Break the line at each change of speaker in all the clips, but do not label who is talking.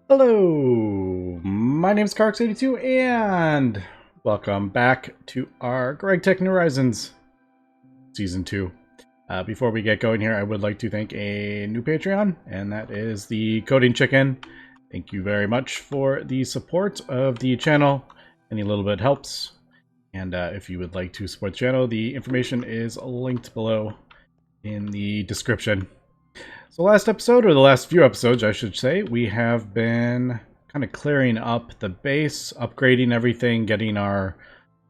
Hello, my name is Carx82 and welcome back to our GregTech New Horizons Season 2. Before we get going here, I would like to thank a new Patreon, and that is the Coding Chicken. Thank you very much for the support of the channel. Any little bit helps. And if you would like to support the channel, the information is linked below in the description. So last episode, or the last few episodes, I should say, we have been kind of clearing up the base, upgrading everything, getting our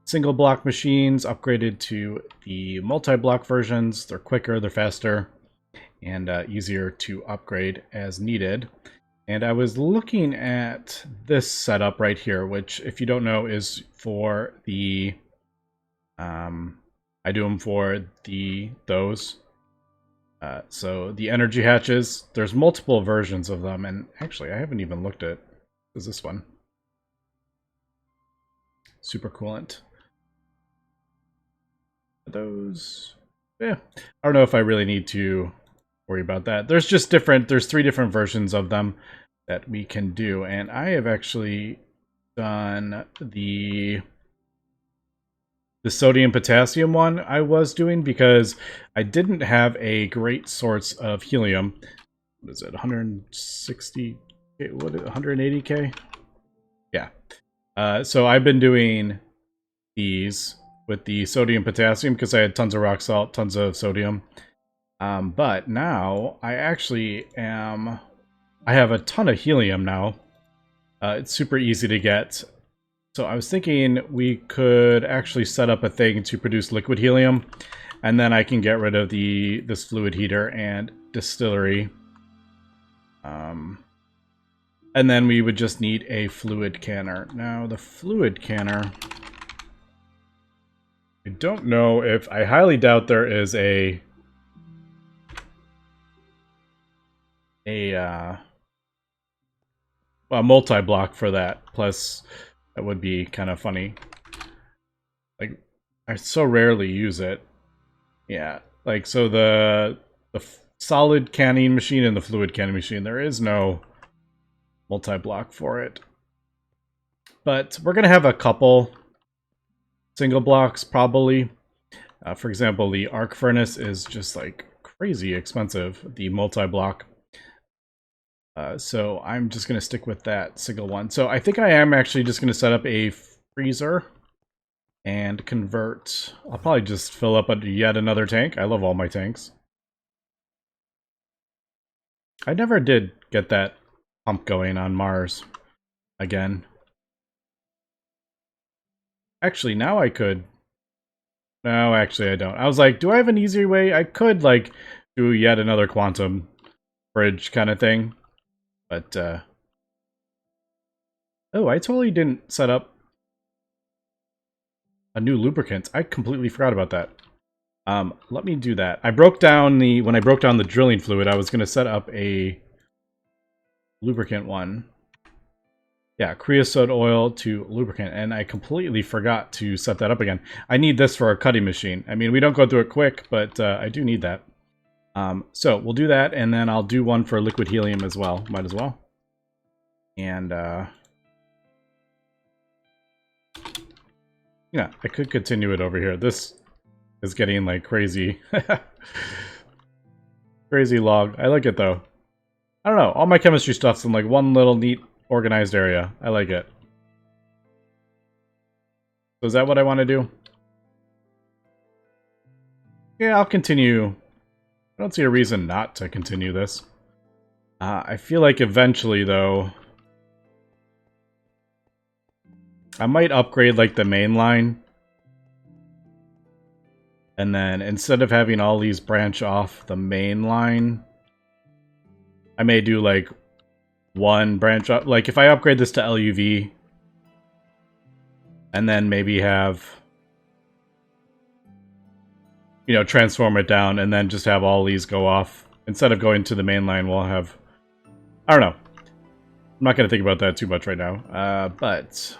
single block machines upgraded to the multi-block versions. They're quicker, they're faster, and easier to upgrade as needed. And I was looking at this setup right here, which, if you don't know, is for the... I do them for those. So the energy hatches, there's multiple versions of them, and actually I haven't even looked at is this one. Super coolant. Those, yeah, I don't know if I really need to worry about that. There's three different versions of them that we can do, and I have actually done the sodium potassium one I was doing because I didn't have a great source of helium. What is it, 160, what, 180k? Yeah. So I've been doing these with the sodium potassium because I had tons of rock salt, tons of sodium. But now I actually I have a ton of helium now. It's super easy to get. So I was thinking we could actually set up a thing to produce liquid helium, and then I can get rid of this fluid heater and distillery. And then we would just need a fluid canner. Now the fluid canner, I don't know if, I highly doubt there is a multi-block for that. Plus, that would be kind of funny. Like, I so rarely use it. Yeah, like, so the solid canning machine and the fluid canning machine, there is no multi-block for it. But we're gonna have a couple single blocks, probably. For example, the arc furnace is just like crazy expensive, the multi-block. So I'm just going to stick with that single one. So I think I am actually just going to set up a freezer and convert. I'll probably just fill up yet another tank. I love all my tanks. I never did get that pump going on Mars again. Actually, now I could. No, actually I don't. I was like, do I have an easier way? I could, like, do yet another quantum bridge kind of thing. But, oh, I totally didn't set up a new lubricant. I completely forgot about that. Let me do that. When I broke down the drilling fluid, I was going to set up a lubricant one. Yeah, creosote oil to lubricant, and I completely forgot to set that up again. I need this for our cutting machine. I mean, we don't go through it quick, but I do need that. So we'll do that, and then I'll do one for liquid helium as well. Might as well. And, yeah, I could continue it over here. This is getting, like, crazy. Crazy log. I like it, though. I don't know. All my chemistry stuff's in, like, one little neat, organized area. I like it. So is that what I want to do? Yeah, I'll continue. I don't see a reason not to continue this. I feel like eventually, though, I might upgrade, like, the main line. And then, instead of having all these branch off the main line, I may do, like, one branch up. Like, if I upgrade this to LUV, and then maybe have, you know, transform it down, and then just have all these go off. Instead of going to the main line, we'll have... I don't know. I'm not going to think about that too much right now. But...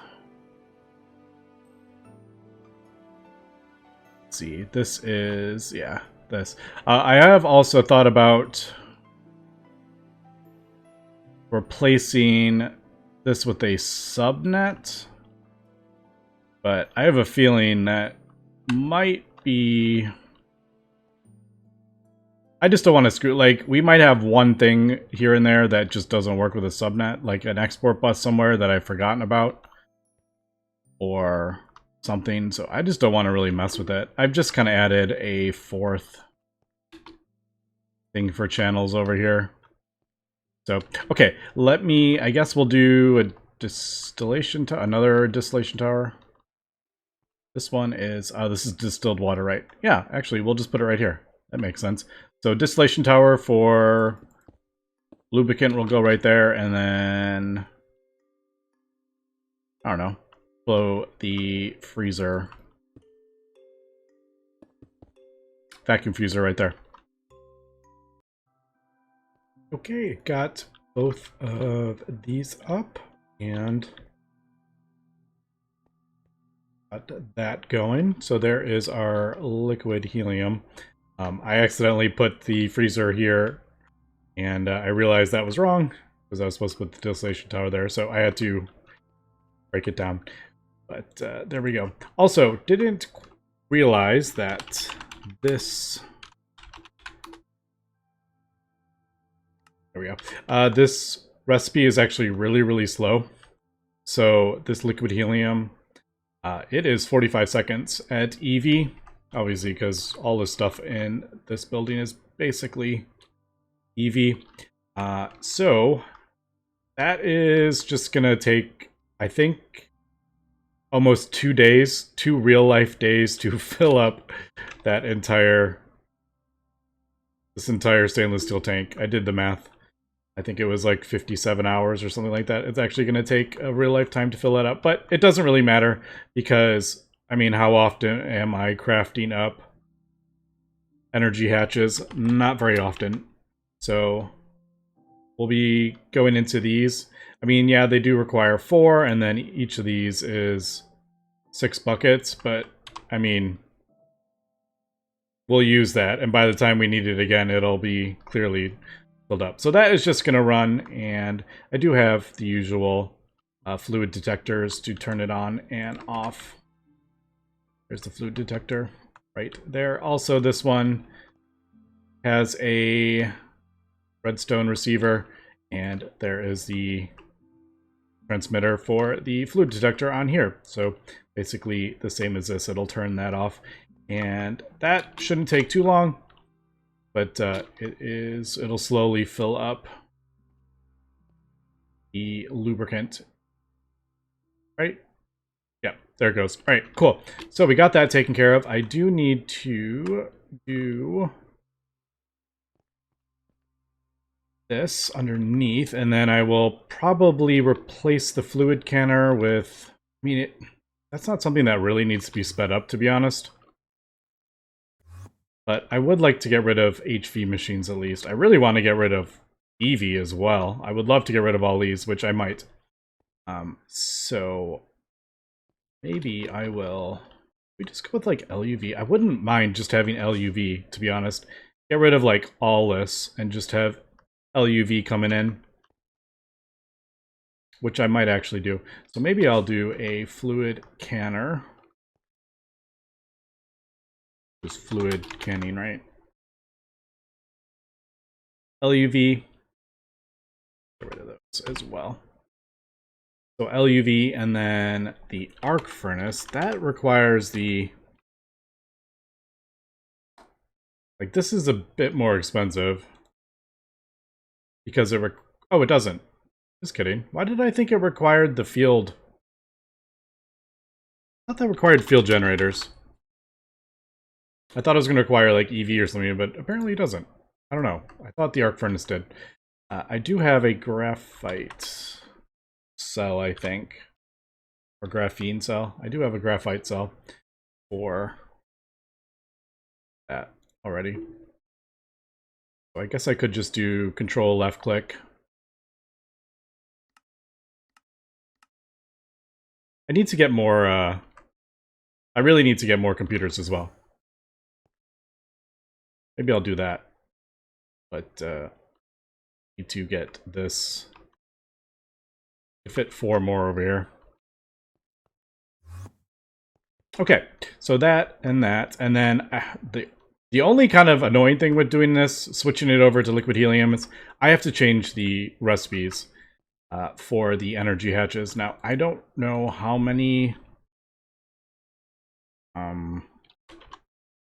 let's see. This is... yeah, this. I have also thought about... replacing this with a subnet. But I have a feeling that might be... I just don't want to screw... Like, we might have one thing here and there that just doesn't work with a subnet. Like an export bus somewhere that I've forgotten about. Or something. So I just don't want to really mess with it. I've just kind of added a fourth thing for channels over here. So, okay. Let me... I guess we'll do a distillation... another distillation tower. This one is... this is distilled water, right? Yeah, actually, we'll just put it right here. That makes sense. So distillation tower for lubricant will go right there, and then... I don't know. Flow the freezer. Vacuum freezer right there. Okay, got both of these up, and... got that going. So there is our liquid helium. I accidentally put the freezer here, and I realized that was wrong, because I was supposed to put the distillation tower there, so I had to break it down. But there we go. Also, didn't realize that this... there we go. This recipe is actually really, really slow. So this liquid helium, it is 45 seconds at EV. Obviously, because all the stuff in this building is basically EV. So that is just gonna take, I think, almost 2 days, 2 real-life days to fill up that this entire stainless steel tank. I did the math. I think it was like 57 hours or something like that. It's actually going to take a real lifetime to fill that up, but it doesn't really matter because, I mean, how often am I crafting up energy hatches? Not very often. So we'll be going into these. I mean, yeah, they do require 4, and then each of these is 6 buckets, but I mean, we'll use that, and by the time we need it again, it'll be clearly filled up. So that is just going to run, and I do have the usual fluid detectors to turn it on and off. There's the fluid detector right there. Also, this one has a redstone receiver, and there is the transmitter for the fluid detector on here. So basically the same as this. It'll turn that off, and that shouldn't take too long. But it'll slowly fill up the lubricant. Right? Yeah, there it goes. All right, cool. So we got that taken care of. I do need to do this underneath, and then I will probably replace the fluid canner with... I mean, that's not something that really needs to be sped up, to be honest. But I would like to get rid of HV machines at least. I really want to get rid of EV as well. I would love to get rid of all these, which I might. So maybe I will... we just go with like LUV. I wouldn't mind just having LUV, to be honest. Get rid of like all this and just have LUV coming in, which I might actually do. So maybe I'll do a fluid canner. Just fluid canning, right? LUV. Get rid of those as well. So LUV, and then the arc furnace. That requires the... like, this is a bit more expensive. Because it oh, it doesn't. Just kidding. Why did I think it required the field? I thought that required field generators. I thought it was going to require like EV or something, but apparently it doesn't. I don't know. I thought the arc furnace did. I do have a graphite cell, I think. Or graphene cell. I do have a graphite cell for that already. So I guess I could just do control left click. I need to get more, I really need to get more computers as well. Maybe I'll do that. But, need to get this fit 4 more over here. Okay, so that, and then the only kind of annoying thing with doing this, switching it over to liquid helium, is I have to change the recipes for the energy hatches. Now, I don't know how many,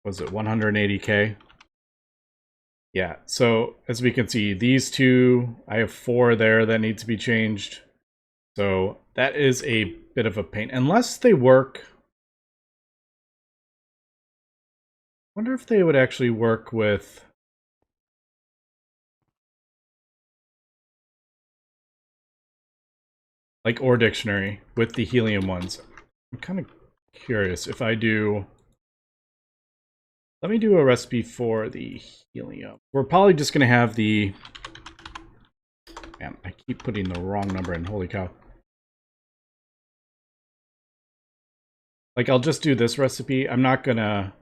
was it 180k? Yeah, so as we can see, these two, I have 4 there that need to be changed. So that is a bit of a pain. Unless they work... I wonder if they would actually work with... like Ore Dictionary with the helium ones. I'm kind of curious if I do... Let me do a recipe for the helium. We're probably just going to have the... Man, I keep putting the wrong number in. Holy cow. Like, I'll just do this recipe. I'm not gonna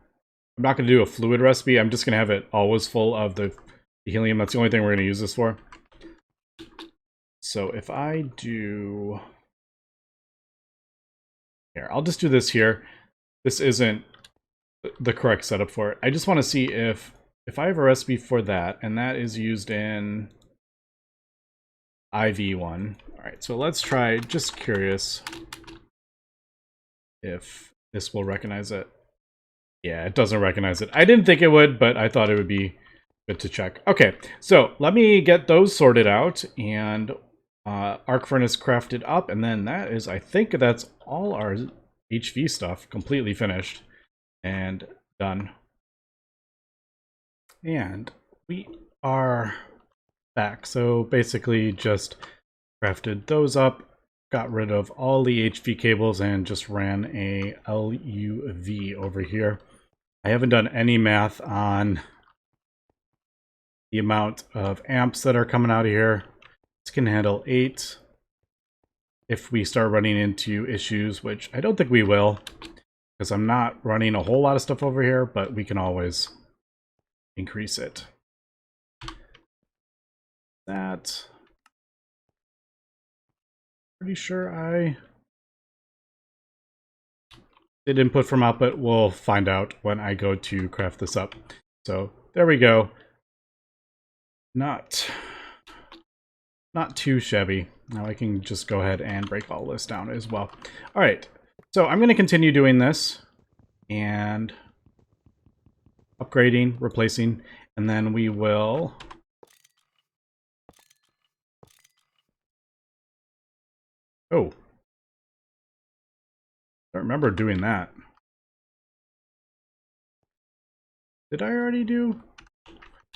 do a fluid recipe. I'm just gonna have it always full of the helium. That's the only thing we're gonna use this for. So if I do... Here, I'll just do this here. This isn't the correct setup for it. I just want to see if I have a recipe for that, and that is used in IV1. Alright, so let's try, just curious if this will recognize it. Yeah, it doesn't recognize it. I didn't think it would, but I thought it would be good to check. Okay, so let me get those sorted out, and arc furnace crafted up, and then that is, I think that's all our HV stuff completely finished and done. And we are back. So basically just crafted those up, got rid of all the HV cables, and just ran a LUV over here. I haven't done any math on the amount of amps that are coming out of here. This can handle 8 if we start running into issues, which I don't think we will, because I'm not running a whole lot of stuff over here, but we can always increase it. That... Pretty sure I did input from output. We'll find out when I go to craft this up. So there we go. Not too shabby. Now I can just go ahead and break all this down as well. All right, so I'm going to continue doing this and upgrading, replacing, and then we will... Oh, I don't remember doing that. Did I already do...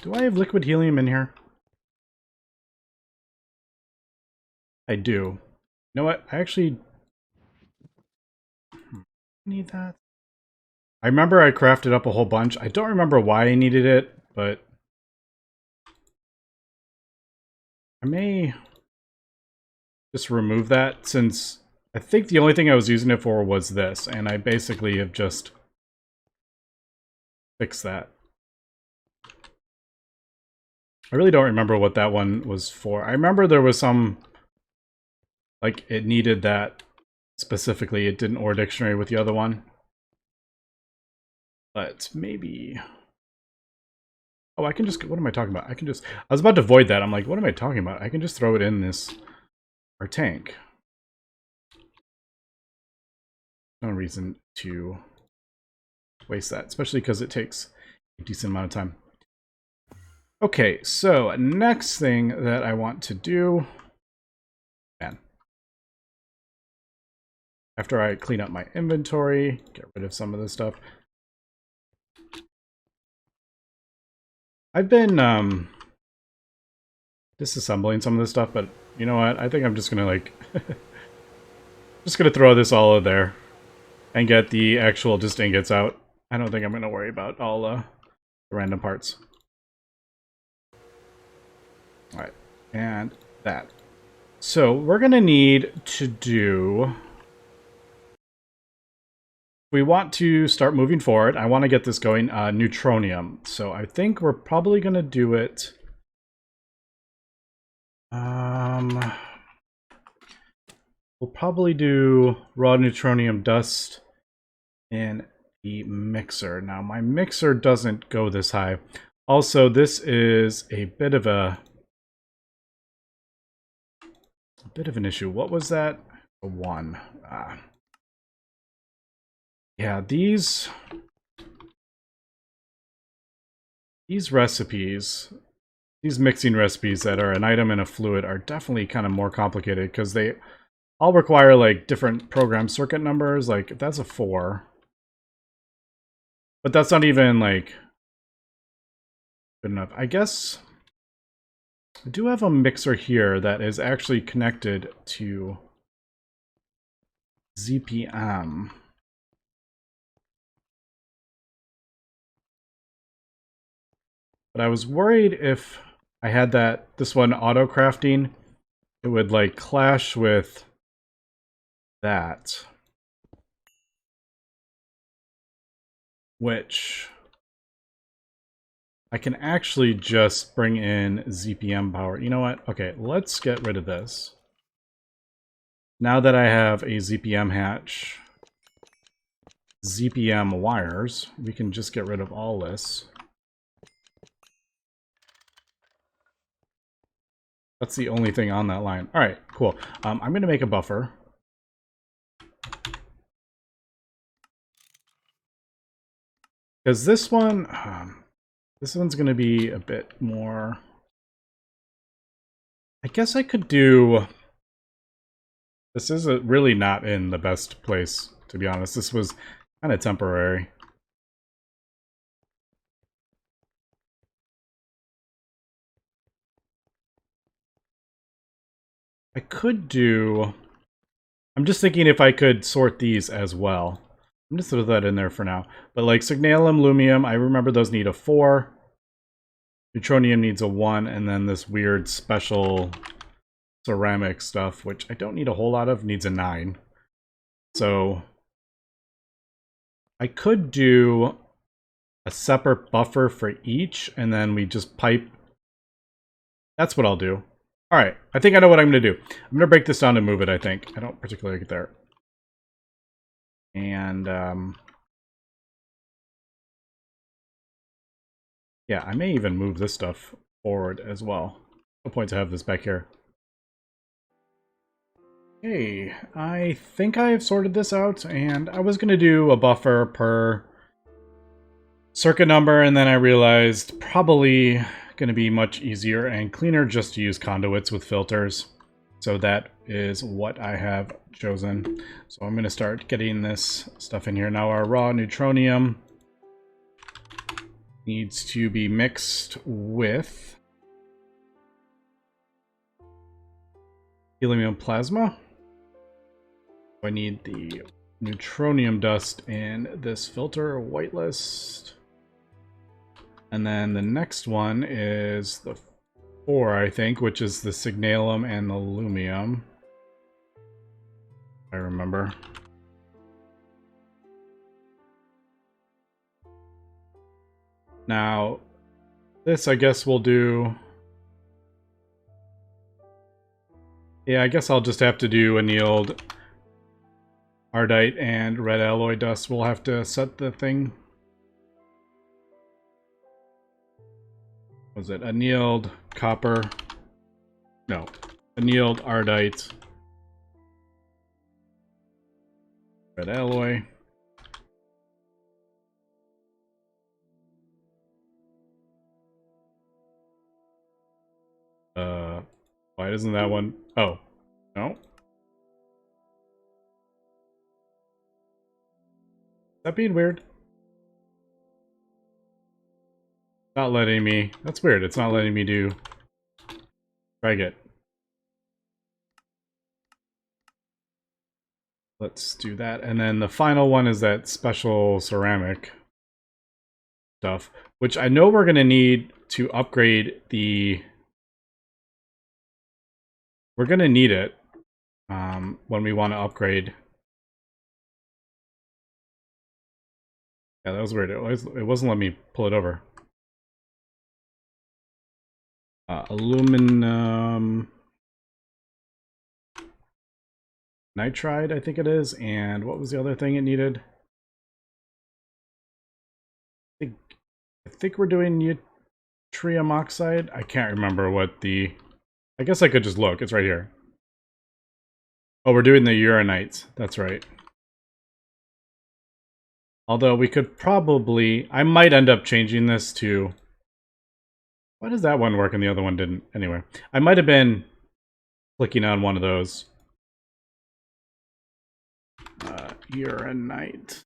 Do I have liquid helium in here? I do. You know what? I actually need that. I remember I crafted up a whole bunch. I don't remember why I needed it, but I may just remove that, since I think the only thing I was using it for was this, and I basically have just fixed that. I really don't remember what that one was for. I remember there was some... like, it needed that specifically. It didn't Ore Dictionary with the other one. But maybe... Oh, I can just... What am I talking about? I can just... I was about to void that. I'm like, what am I talking about? I can just throw it in this... our tank. No reason to waste that, especially because it takes a decent amount of time. Okay, so next thing that I want to do... Man. After I clean up my inventory, get rid of some of this stuff. I've been disassembling some of this stuff, but you know what? I think I'm just gonna like just gonna throw this all in there and get the actual just ingots out. I don't think I'm gonna worry about all the random parts. All right, and that. So we're gonna need to do... we want to start moving forward. I want to get this going. Neutronium. So I think we're probably going to do it. we'll probably do raw neutronium dust in the mixer. Now, my mixer doesn't go this high. Also, this is a bit of an issue. What was that? A 1. Yeah, these recipes, these mixing recipes that are an item in a fluid are definitely kind of more complicated because they all require like different program circuit numbers. Like that's a 4. But that's not even like good enough. I guess I do have a mixer here that is actually connected to ZPM. But I was worried if I had this one auto crafting, it would like clash with that. Which I can actually just bring in ZPM power. You know what? Okay, let's get rid of this. Now that I have a ZPM hatch, ZPM wires, we can just get rid of all this. That's the only thing on that line. All right, cool. I'm going to make a buffer. Because this one's going to be a bit more... I guess I could do... This is really not in the best place, to be honest. This was kind of temporary. I could do... I'm just thinking if I could sort these as well. I'm just throw that in there for now. But like signalum, lumium, I remember those need a 4. Neutronium needs a 1, and then this weird special ceramic stuff, which I don't need a whole lot of, needs a 9. So I could do a separate buffer for each, and then we just pipe. That's what I'll do. All right, I think I know what I'm going to do. I'm going to break this down and move it, I think. I don't particularly get there. And, yeah, I may even move this stuff forward as well. No point to have this back here. Okay, I think I've sorted this out, and I was going to do a buffer per circuit number, and then I realized probably going to be much easier and cleaner just to use conduits with filters. So that is what I have chosen. So I'm going to start getting this stuff in here. Now our raw neutronium needs to be mixed with helium plasma. I need the neutronium dust in this filter whitelist. And then the next one is the 4, I think, which is the signalum and the lumium. I remember. Now, this I guess we'll do... Yeah, I guess I'll just have to do annealed ardite and red alloy dust. We'll have to set the thing. Was it annealed copper? No, annealed ardite, red alloy. Why doesn't that one? Oh, no. Is that being weird? Not letting me. That's weird. It's not letting me do. Drag it. Let's do that. And then the final one is that special ceramic stuff, which I know we're going to need to upgrade the... We're going to need it when we want to upgrade. Yeah, that was weird. It wasn't letting me pull it over. Aluminum. nitride, I think it is. And what was the other thing it needed? I think we're doing yttrium oxide. I can't remember what the... I guess I could just look. It's right here. Oh, we're doing the uranites. That's right. Although we could probably... I might end up changing this to... Why does that one work and the other one didn't? Anyway, I might have been clicking on one of those. Uranite.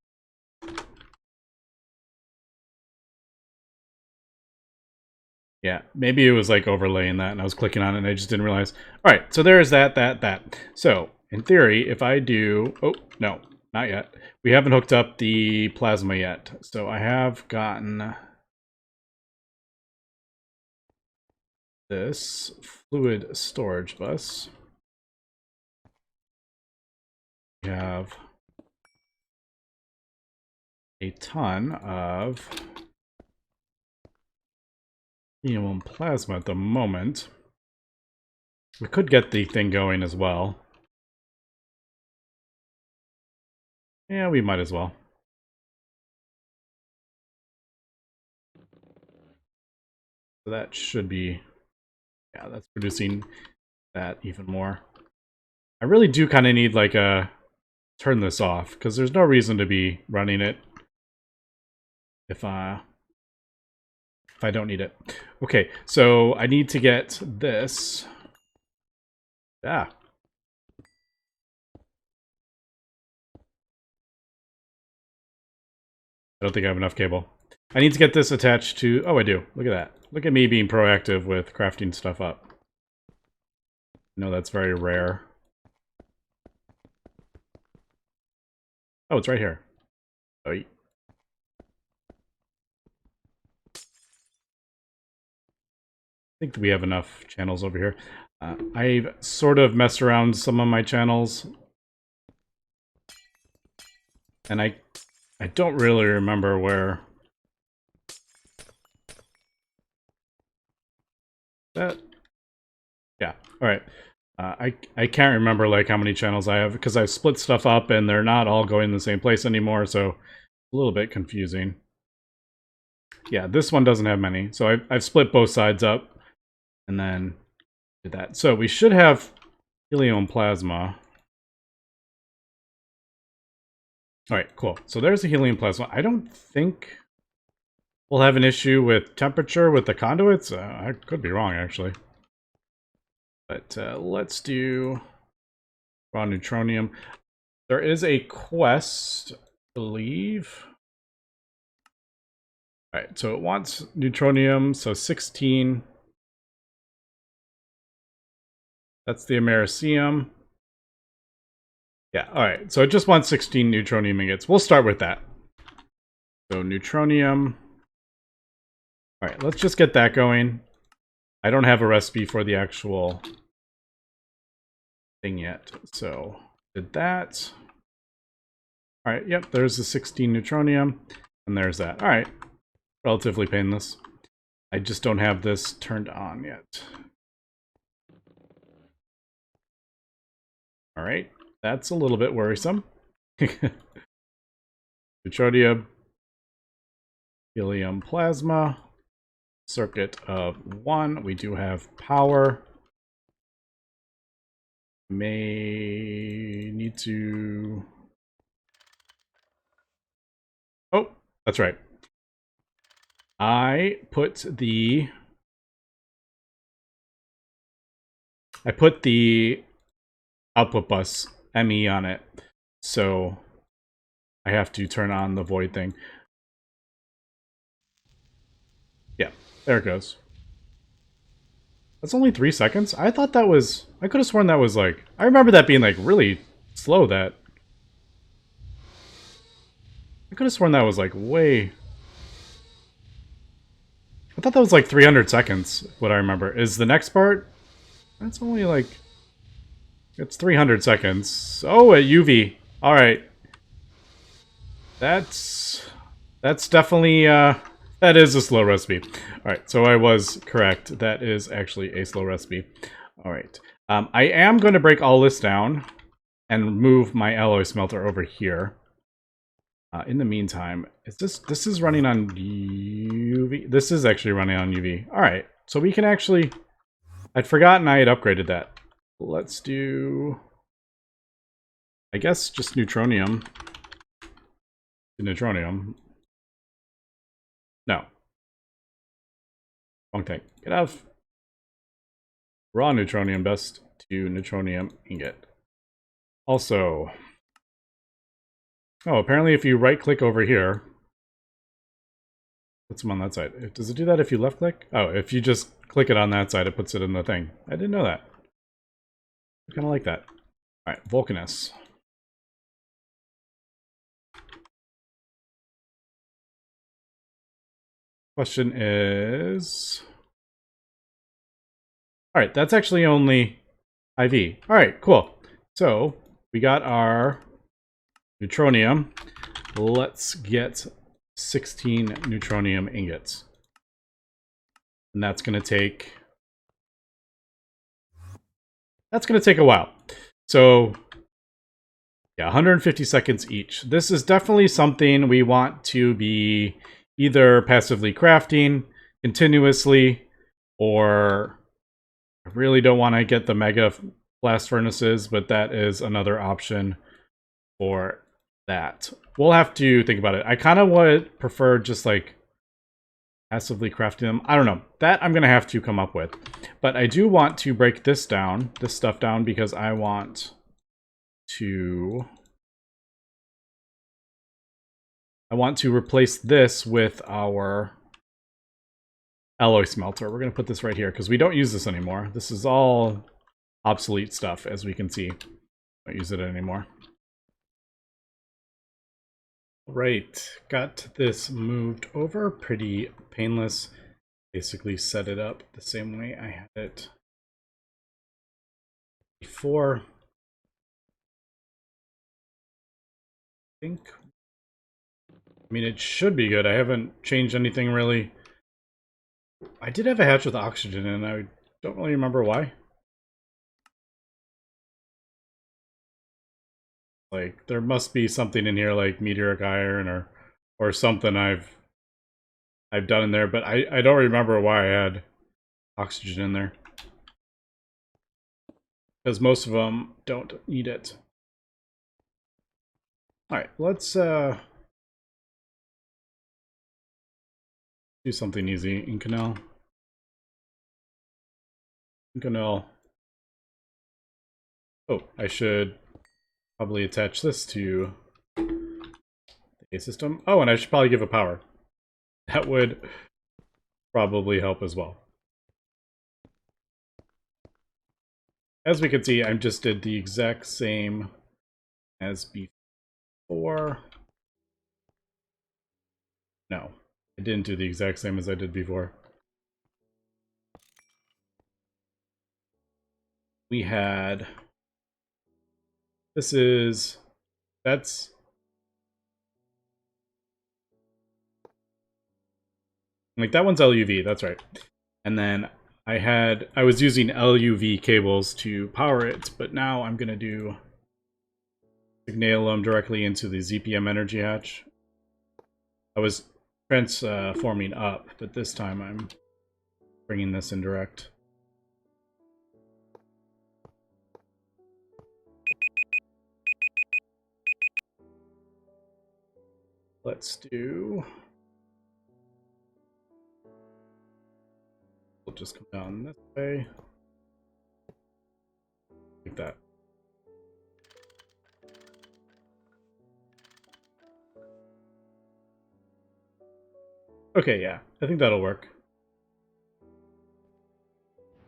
Yeah, maybe it was like overlaying that and I was clicking on it and I just didn't realize. All right, so there's that. So in theory, if I do... Oh, no, not yet. We haven't hooked up the plasma yet. So I have gotten this fluid storage bus. We have a ton of helium plasma at the moment. We could get the thing going as well. Yeah, we might as well. So that should be... Yeah, that's producing that even more. I really do kind of need like a... Turn this off, because there's no reason to be running it if I don't need it. Okay, so I need to get this. Ah. I don't think I have enough cable. I need to get this attached to... Oh, I do. Look at that. Look at me being proactive with crafting stuff up. No, that's very rare. Oh, it's right here. Oh, I think we have enough channels over here. I've sort of messed around some of my channels. And I don't really remember where... That... Yeah, alright. I can't remember like how many channels I have because I've split stuff up and they're not all going in the same place anymore, so a little bit confusing. Yeah, this one doesn't have many, so I've split both sides up and then did that. So we should have helium plasma. Alright, cool. So there's the helium plasma. I don't think we'll have an issue with temperature with the conduits. I could be wrong, actually. But let's do raw neutronium. There is a quest, I believe. Alright, so it wants neutronium, so 16. That's the Americium. Yeah, alright, so it just wants 16 neutronium ingots. We'll start with that. So neutronium. Alright, let's just get that going. I don't have a recipe for the actual thing yet, so did that. Alright, yep, there's the 16 neutronium, and there's that. Alright, relatively painless. I just don't have this turned on yet. Alright, that's a little bit worrisome. Neutronium, helium plasma, circuit of 1. We do have power. May need to... Oh, that's right. I put the output bus ME on it, so I have to turn on the void thing. Yeah, there it goes. That's only 3 seconds? I thought that was... I could have sworn that was like... I remember that being like really slow, that... I could have sworn that was like way... I thought that was like 300 seconds, what I remember. Is the next part? That's only like... It's 300 seconds. Oh, at UV. Alright. That's definitely... That is a slow recipe. Alright, so I was correct. That is actually a slow recipe. Alright. I am going to break all this down. and move my alloy smelter over here. In the meantime, this is running on UV? This is actually running on UV. All right, so we can actually, I'd forgotten I had upgraded that. Let's do, I guess, just Neutronium. Neutronium. No. Wrong thing. Get out of raw Neutronium dust to Neutronium Ingot. Also, oh, apparently if you right-click over here, puts them on that side. Does it do that if you left-click? Oh, if you just click it on that side, it puts it in the thing. I didn't know that. I kind of like that. All right, Vulcanus. Question is... All right, that's actually only IV. All right, cool. So we got our Neutronium. Let's get 16 Neutronium Ingots. And that's going to take... That's going to take a while. So, yeah, 150 seconds each. This is definitely something we want to be either passively crafting continuously, or I really don't want to get the mega blast furnaces, but that is another option for that. We'll have to think about it. I kind of would prefer just like passively crafting them. I don't know. That I'm going to have to come up with. But I do want to break this down, this stuff down, because I want to... replace this with our alloy smelter. We're going to put this right here because we don't use this anymore. This is all obsolete stuff, as we can see. Don't use it anymore. Right, got this moved over. Pretty painless. Basically set it up the same way I had it before. I think. I mean, it should be good. I haven't changed anything really. I did have a hatch with oxygen, and I don't really remember why. Like, there must be something in here, like meteoric iron or something I've done in there, but I don't remember why I had oxygen in there. Because most of them don't need it. Alright, let's do something easy. Inconel. Oh, I should probably attach this to the A system. Oh, and I should probably give it power. That would probably help as well. As we can see, I just did the exact same as before. No, I didn't do the exact same as I did before. We had... That's... Like, that one's LUV, that's right. And then I was using LUV cables to power it, but now I'm gonna nail them directly into the ZPM energy hatch. I was transforming up, but this time I'm bringing this in direct. Let's do... We'll just come down this way. Like that. Okay, yeah. I think that'll work.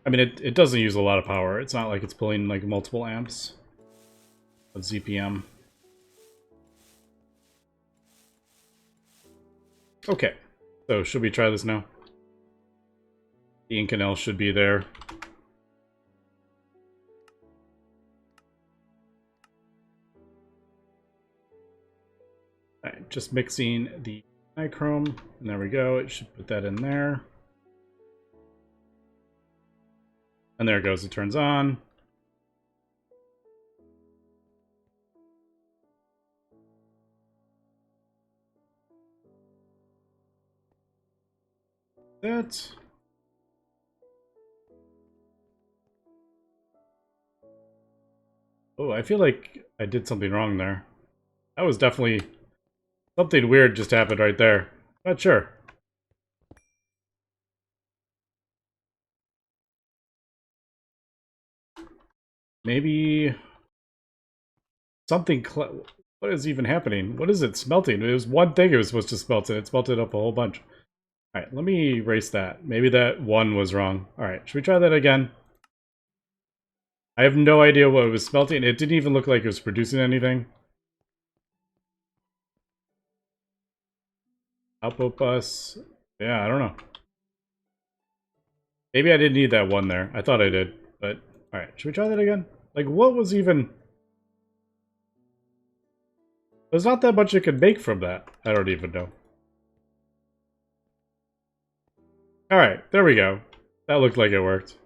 I mean, it doesn't use a lot of power. It's not like it's pulling like multiple amps of ZPM. Okay, so should we try this now? The Inconel should be there. Alright, just mixing the nichrome, and there we go. It should put that in there. And there it goes, it turns on. that. Oh, I feel like I did something wrong there. That was definitely something weird just happened right there. Not sure. Maybe something. What is even happening? What is it smelting? It was one thing it was supposed to smelt, and it smelted up a whole bunch. All right, let me erase that. Maybe that one was wrong. All right, should we try that again? I have no idea what it was smelting. It didn't even look like it was producing anything. Output bus. Yeah, I don't know. Maybe I didn't need that one there. I thought I did, but all right. Should we try that again? Like, what was even? There's not that much you could make from that. I don't even know. All right, there we go. That looked like it worked.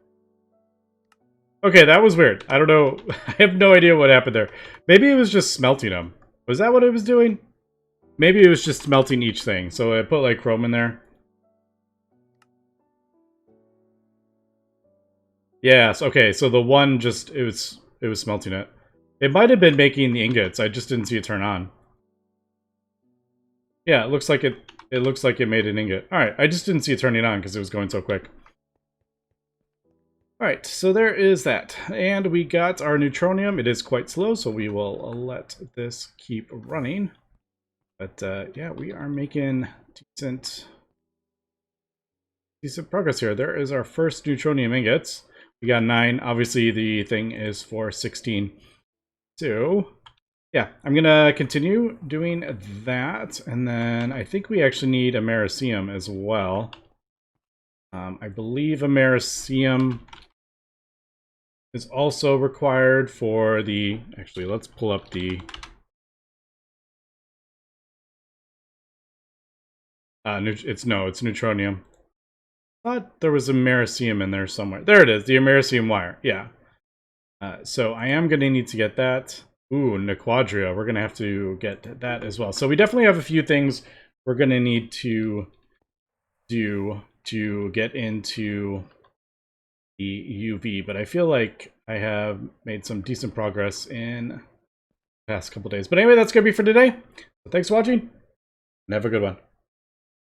Okay, that was weird. I don't know. I have no idea what happened there. Maybe it was just smelting them. Was that what it was doing? Maybe it was just smelting each thing. So I put like chrome in there. Yes, okay, so the one just it was smelting it. It might have been making the ingots. I just didn't see it turn on. Yeah, it looks like it made an ingot. Alright, I just didn't see it turning on because it was going so quick. Alright, so there is that. And we got our neutronium. It is quite slow, so we will let this keep running. But yeah, we are making decent progress here. There is our first neutronium ingots. We got 9. Obviously, the thing is for 16. So, yeah, I'm going to continue doing that. And then I think we actually need americium as well. I believe americium is also required for the... Actually, let's pull up the... it's neutronium. I thought there was americium in there somewhere. There it is, the americium wire. Yeah. So I am going to need to get that. Ooh, Nequadria. We're going to have to get that as well. So we definitely have a few things we're going to need to do to get into the UV. But I feel like I have made some decent progress in the past couple days. But anyway, that's going to be for today. So thanks for watching, and have a good one.